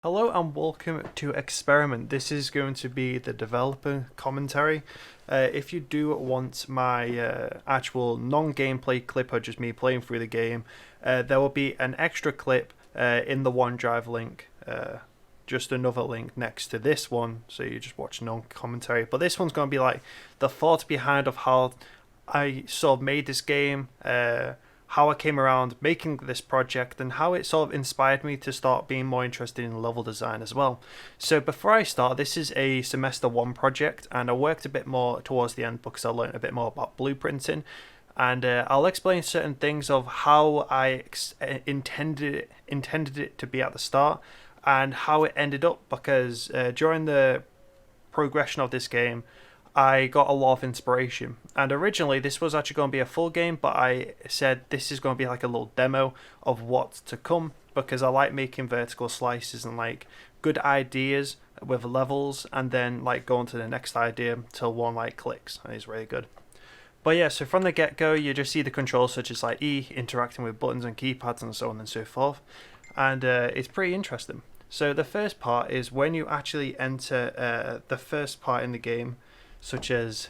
Hello and welcome to Experiment. This is going to be the developer commentary. If you do want my actual non-gameplay clip or just me playing through the game, there will be an extra clip in the OneDrive link. Just another link next to this one, so you just watch non-commentary. But this one's going to be like the thought behind of how I sort of made this game, how I came around making this project, and how it sort of inspired me to start being more interested in level design as well. So before I start, this is a semester one project, and I worked a bit more towards the end because I learned a bit more about blueprinting, and I'll explain certain things of how I intended it to be at the start, and how it ended up, because during the progression of this game, I got a lot of inspiration. And originally, this was actually going to be a full game, but I said this is going to be like a little demo of what's to come, because I like making vertical slices and like good ideas with levels, and then like going to the next idea till one like clicks, and it's really good. But yeah, so from the get go, you just see the controls such as like E interacting with buttons and keypads and so on and so forth, and it's pretty interesting. So the first part is when you actually enter the first part in the game, such as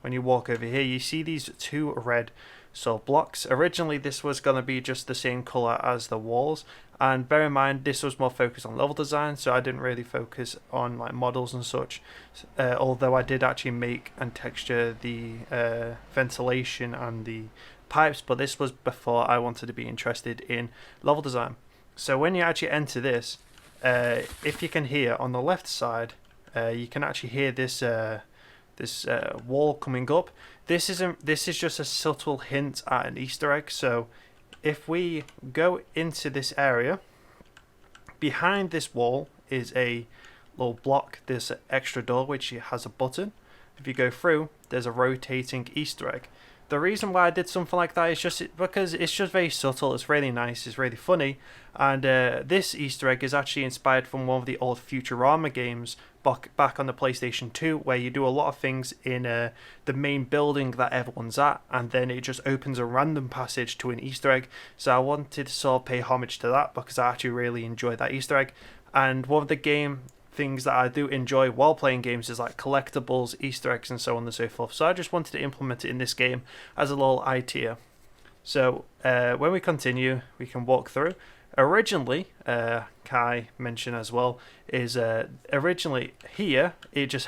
when you walk over here, you see these two red sort of blocks. Originally, this was going to be just the same color as the walls, and bear in mind this was more focused on level design, so I didn't really focus on like models and such, although I did actually make and texture the ventilation and the pipes, but this was before I wanted to be interested in level design. So when you actually enter this, if you can hear on the left side, you can actually hear this wall coming up. This is just a subtle hint at an Easter egg. So if we go into this area, behind this wall is a little block, this extra door which has a button. If you go through, there's a rotating Easter egg. The reason why I did something like that is just because it's just very subtle, it's really nice, it's really funny, and this Easter egg is actually inspired from one of the old Futurama games back on the PlayStation 2, where you do a lot of things in the main building that everyone's at, and then it just opens a random passage to an Easter egg. So I wanted to sort of pay homage to that because I actually really enjoy that Easter egg. And one of the game things that I do enjoy while playing games is like collectibles, Easter eggs, and so on and so forth. So I just wanted to implement it in this game as a little idea. So when we continue, we can walk through. Originally, Kai mentioned as well, is originally here it just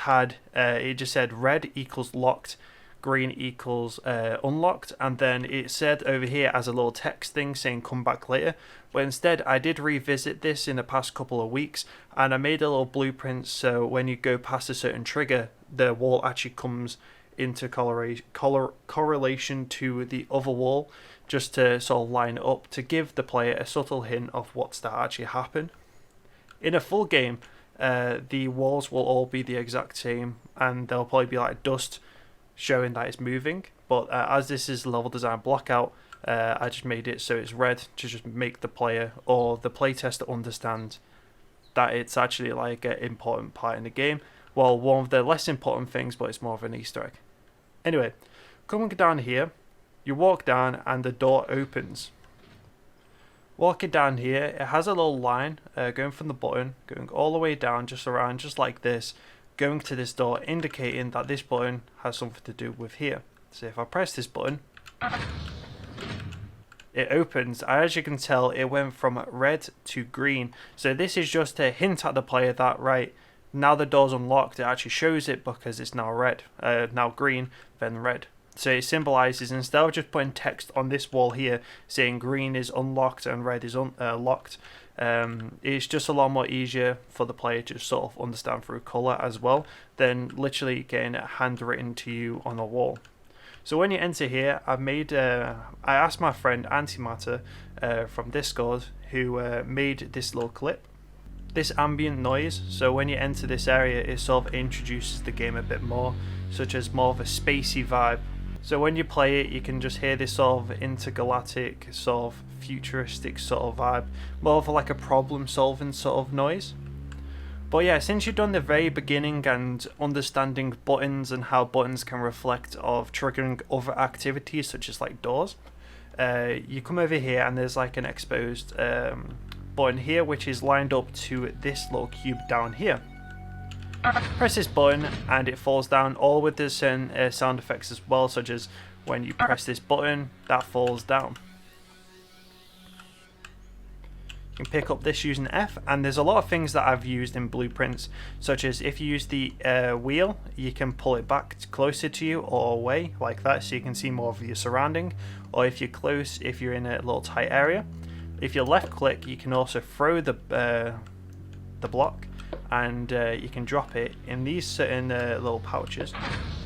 said red equals locked, green equals unlocked, and then it said over here as a little text thing saying come back later. But instead I did revisit this in the past couple of weeks, and I made a little blueprint so when you go past a certain trigger, the wall actually comes into correlation to the other wall, just to sort of line it up to give the player a subtle hint of what's to actually happen. In a full game, the walls will all be the exact same, and there'll probably be like dust showing that it's moving. But as this is level design blockout, I just made it so it's red to just make the player or the playtester understand that it's actually like an important part in the game. Well, one of the less important things, but it's more of an Easter egg. Anyway, coming down here, you walk down and the door opens. Walking down here, it has a little line going from the button, going all the way down, just around, just like this, going to this door, indicating that this button has something to do with here. So if I press this button, it opens. As you can tell, it went from red to green. So this is just a hint at the player that, right, now the door's unlocked. It actually shows it because it's now red, now green, then red. So it symbolizes, instead of just putting text on this wall here saying green is unlocked and red is locked, it's just a lot more easier for the player to sort of understand through color as well than literally getting it handwritten to you on a wall. So when you enter here, I asked my friend Antimatter from Discord, who made this little clip. This ambient noise, so when you enter this area, it sort of introduces the game a bit more, such as more of a spacey vibe. So when you play it, you can just hear this sort of intergalactic, sort of futuristic sort of vibe, more of like a problem solving sort of noise. But yeah, since you've done the very beginning and understanding buttons and how buttons can reflect of triggering other activities such as like doors, you come over here and there's like an exposed button here, which is lined up to this little cube down here. Press this button and it falls down, all with the certain sound effects as well, such as when you press this button, that falls down. You can pick up this using F, and there's a lot of things that I've used in blueprints, such as if you use the wheel, you can pull it back closer to you or away like that, so you can see more of your surrounding, or if you're close, if you're in a little tight area. If you left click, you can also throw the block, and you can drop it in these certain little pouches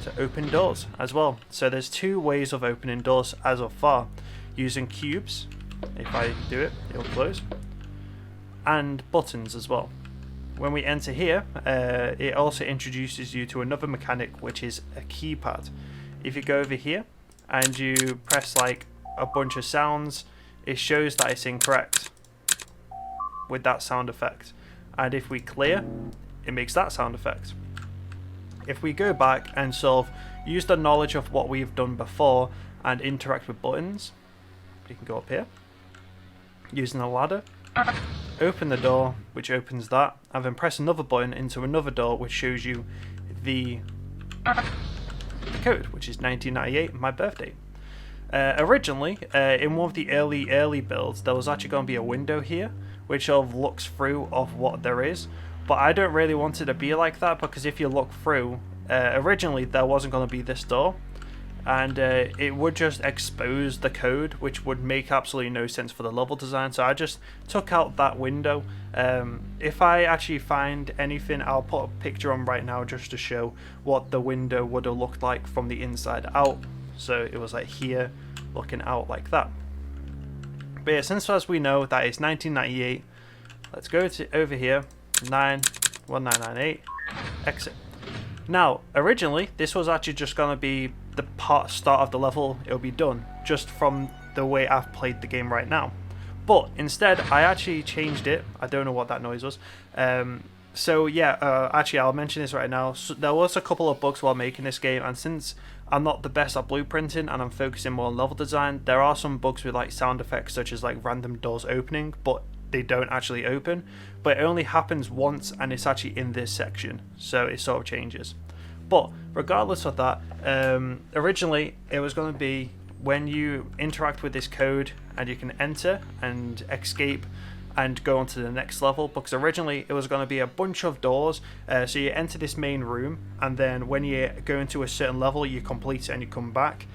to open doors as well. So there's two ways of opening doors as of far, using cubes. If I do it, it'll close. And buttons as well. When we enter here, it also introduces you to another mechanic, which is a keypad. If you go over here and you press like a bunch of sounds, it shows that it's incorrect with that sound effect. And if we clear, it makes that sound effect. If we go back and sort of use the knowledge of what we've done before and interact with buttons, you can go up here using a ladder. Open the door, which opens that, and then press another button into another door, which shows you the code, which is 1998, my birthday. Originally, in one of the early builds, there was actually going to be a window here, which sort of looks through of what there is, but I don't really want it to be like that, because if you look through, originally there wasn't going to be this door, and it would just expose the code, which would make absolutely no sense for the level design, so I just took out that window. If I actually find anything, I'll put a picture on right now just to show what the window would have looked like from the inside out. So it was like here, looking out like that. But yeah, since as we know that it's 1998, let's go to over here, 1998, exit. Now, originally, this was actually just going to be the start of the level. It'll be done just from the way I've played the game right now. But instead, I actually changed it. I don't know what that noise was. So yeah, actually, I'll mention this right now. So there was a couple of bugs while making this game, and since I'm not the best at blueprinting and I'm focusing more on level design, there are some bugs with like sound effects, such as like random doors opening, but they don't actually open. But it only happens once, and it's actually in this section, so it sort of changes. But regardless of that, originally it was going to be when you interact with this code and you can enter and escape and go on to the next level, because originally it was going to be a bunch of doors, so you enter this main room, and then when you go into a certain level you complete it and you come back.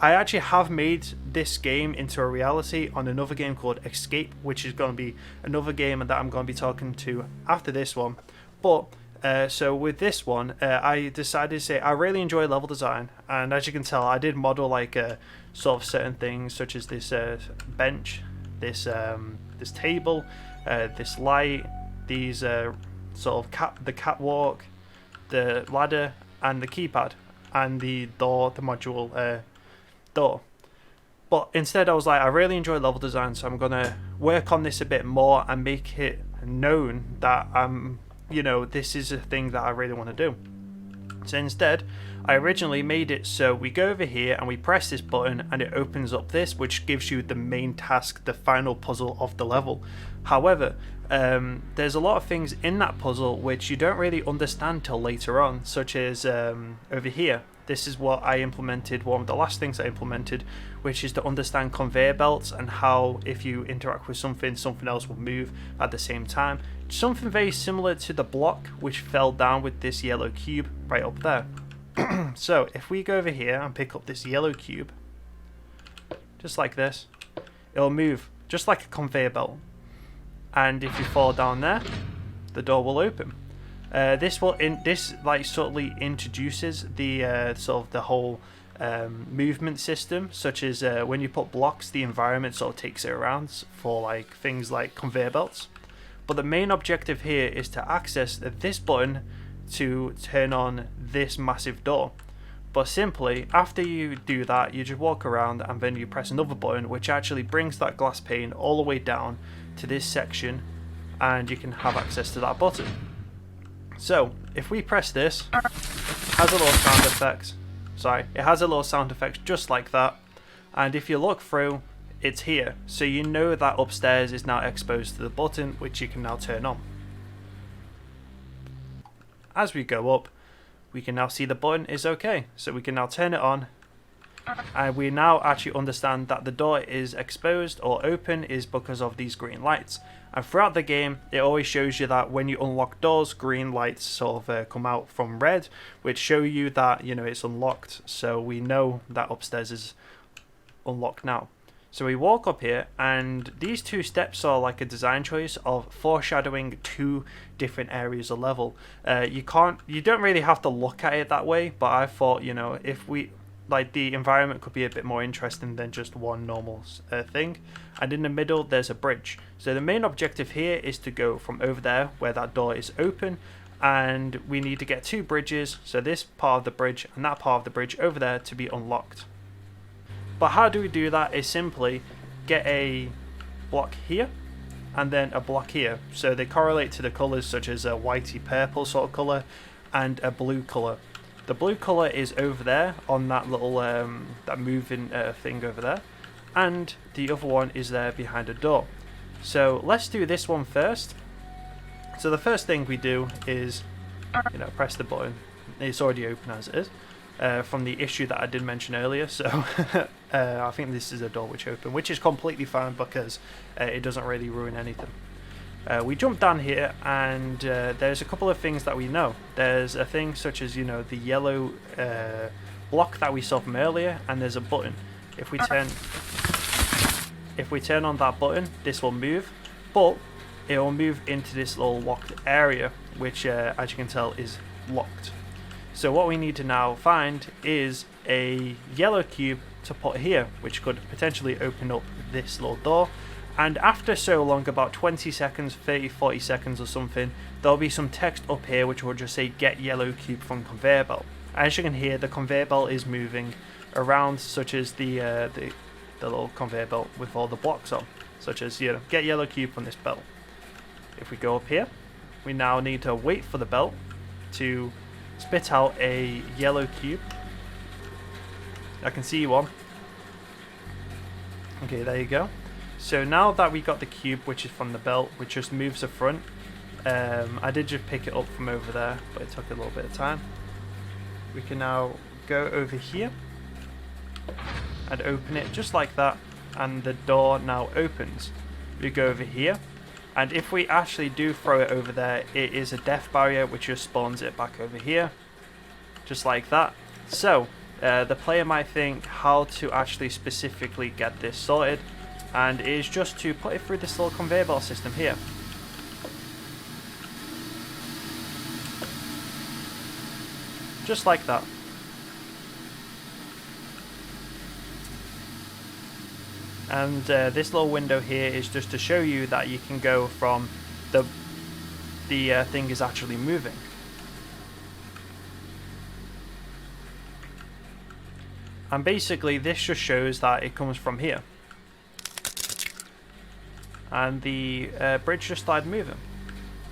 I actually have made this game into a reality on another game called Escape, which is going to be another game that I'm going to be talking to after this one. But so with this one, I decided to say I really enjoy level design, and as you can tell, I did model like sort of certain things, such as this bench, this table, this light, these sort of the catwalk, the ladder, and the keypad, and the door, the module door. But instead, I was like, I really enjoy level design, so I'm gonna work on this a bit more and make it known that this is a thing that I really want to do. So instead, I originally made it so we go over here and we press this button and it opens up this, which gives you the main task, the final puzzle of the level. However, there's a lot of things in that puzzle which you don't really understand till later on, such as over here. This is what I implemented, one of the last things I implemented, which is to understand conveyor belts and how if you interact with something, something else will move at the same time. Something very similar to the block which fell down with this yellow cube right up there. So if we go over here and pick up this yellow cube, just like this, it'll move just like a conveyor belt. And if you fall down there, the door will open. This subtly introduces the sort of the whole movement system, such as when you put blocks, the environment sort of takes it around for like things like conveyor belts. But the main objective here is to access this button to turn on this massive door. But simply, after you do that, you just walk around and then you press another button, which actually brings that glass pane all the way down to this section, and you can have access to that button. So if we press this, it has a little sound effect. It has a little sound effect just like that. And if you look through, it's here. So you know that upstairs is now exposed to the button, which you can now turn on. As we go up, we can now see the button is okay. So we can now turn it on. And we now actually understand that the door is exposed or open is because of these green lights. And throughout the game, it always shows you that when you unlock doors, green lights sort of come out from red, which show you that, you know, it's unlocked. So we know that upstairs is unlocked now. So we walk up here, and these two steps are like a design choice of foreshadowing two different areas of level. You don't really have to look at it that way, but I thought, you know, if we, like, the environment could be a bit more interesting than just one normal thing. And in the middle, there's a bridge. So the main objective here is to go from over there where that door is open, and we need to get two bridges. So this part of the bridge and that part of the bridge over there to be unlocked. But how do we do that is simply get a block here and then a block here. So they correlate to the colours, such as a whitey purple sort of colour and a blue colour. The blue colour is over there on that little that moving thing over there, and the other one is there behind a door. So let's do this one first. So the first thing we do is, you know, press the button. It's already open as it is. From the issue that I did mention earlier, so I think this is a door which open, which is completely fine because it doesn't really ruin anything. We jump down here, and there's a couple of things that we know. There's a thing such as, you know, the yellow block that we saw from earlier, and there's a button. If we turn on that button, this will move, but it will move into this little locked area, which as you can tell is locked. So what we need to now find is a yellow cube to put here, which could potentially open up this little door. And after so long, about 20 seconds, 30, 40 seconds or something, there'll be some text up here which will just say get yellow cube from conveyor belt. As you can hear, the conveyor belt is moving around, such as the little conveyor belt with all the blocks on, such as, you know, get yellow cube from this belt. If we go up here, we now need to wait for the belt to spit out a yellow cube. I can see one. Okay, there you go. So now that we got the cube, which is from the belt, which just moves the front, I did just pick it up from over there, but it took a little bit of time. We can now go over here and open it just like that, and the door now opens. We go over here, and if we actually do throw it over there, it is a death barrier which just spawns it back over here, just like that. So the player might think how to actually specifically get this sorted, and it is just to put it through this little conveyor belt system here. Just like that. And this little window here is just to show you that you can go from the thing is actually moving. And basically this just shows that it comes from here. And the bridge just started moving.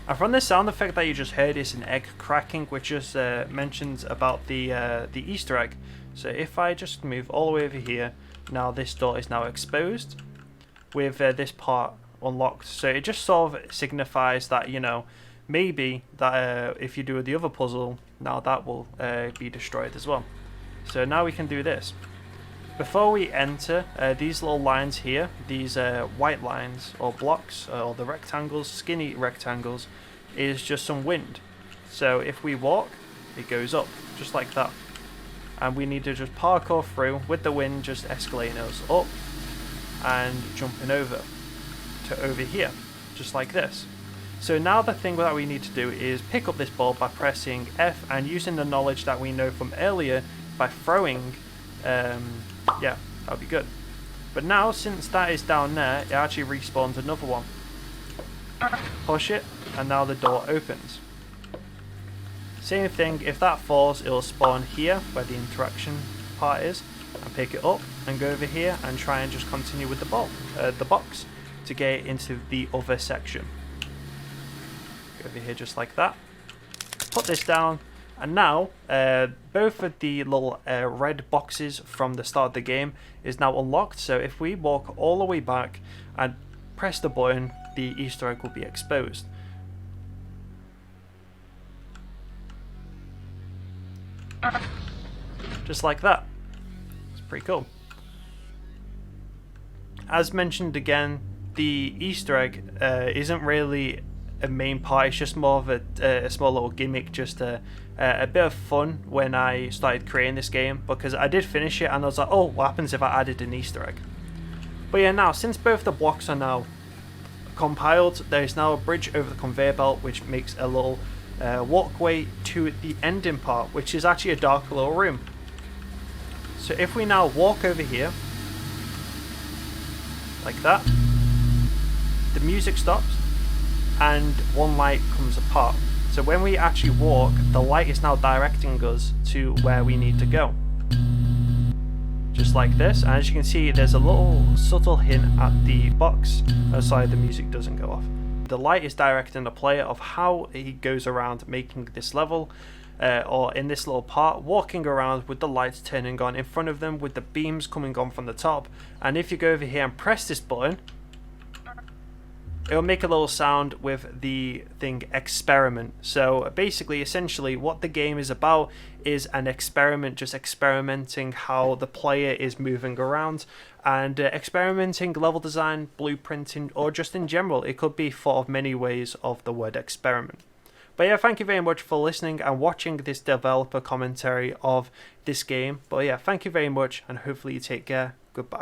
And from the sound effect that you just heard is an egg cracking, which just mentions about the Easter egg. So if I just move all the way over here, now this door is now exposed with this part unlocked. So it just sort of signifies that, you know, maybe that if you do the other puzzle, now that will be destroyed as well. So now we can do this. Before we enter, these little lines here, these white lines or blocks or the rectangles, skinny rectangles, is just some wind. So if we walk, it goes up just like that. And we need to just parkour through with the wind just escalating us up and jumping over to over here, just like this. So now the thing that we need to do is pick up this ball by pressing F and using the knowledge that we know from earlier by throwing, yeah, that'll be good. But now, since that is down there, it actually respawns another one. Push it, and now the door opens. Same thing, if that falls, it'll spawn here, where the interaction part is, and pick it up, and go over here, and try and just continue with the box, to get into the other section. Go over here just like that. Put this down, And now, both of the little red boxes from the start of the game is now unlocked. So if we walk all the way back and press the button, the Easter egg will be exposed. Just like that. It's pretty cool. As mentioned again, the Easter egg isn't really a main part. It's just more of a small little gimmick, just a bit of fun when I started creating this game, because I did finish it and I was like, oh, what happens if I added an Easter egg? But yeah, now since both the blocks are now compiled, there is now a bridge over the conveyor belt, which makes a little walkway to the ending part, which is actually a dark little room. So if we now walk over here, like that, the music stops and one light comes apart. So when we actually walk, the light is now directing us to where we need to go. Just like this, and as you can see, there's a little subtle hint at the box. Oh, sorry, the music doesn't go off. The light is directing the player of how he goes around making this level, or in this little part, walking around with the lights turning on in front of them, with the beams coming on from the top. And if you go over here and press this button, it'll make a little sound with the thing experiment. So basically, essentially, what the game is about is an experiment, just experimenting how the player is moving around, and experimenting level design, blueprinting, or just in general. It could be thought of many ways of the word experiment. But yeah, thank you very much for listening and watching this developer commentary of this game. But yeah, thank you very much, and hopefully you take care. Goodbye.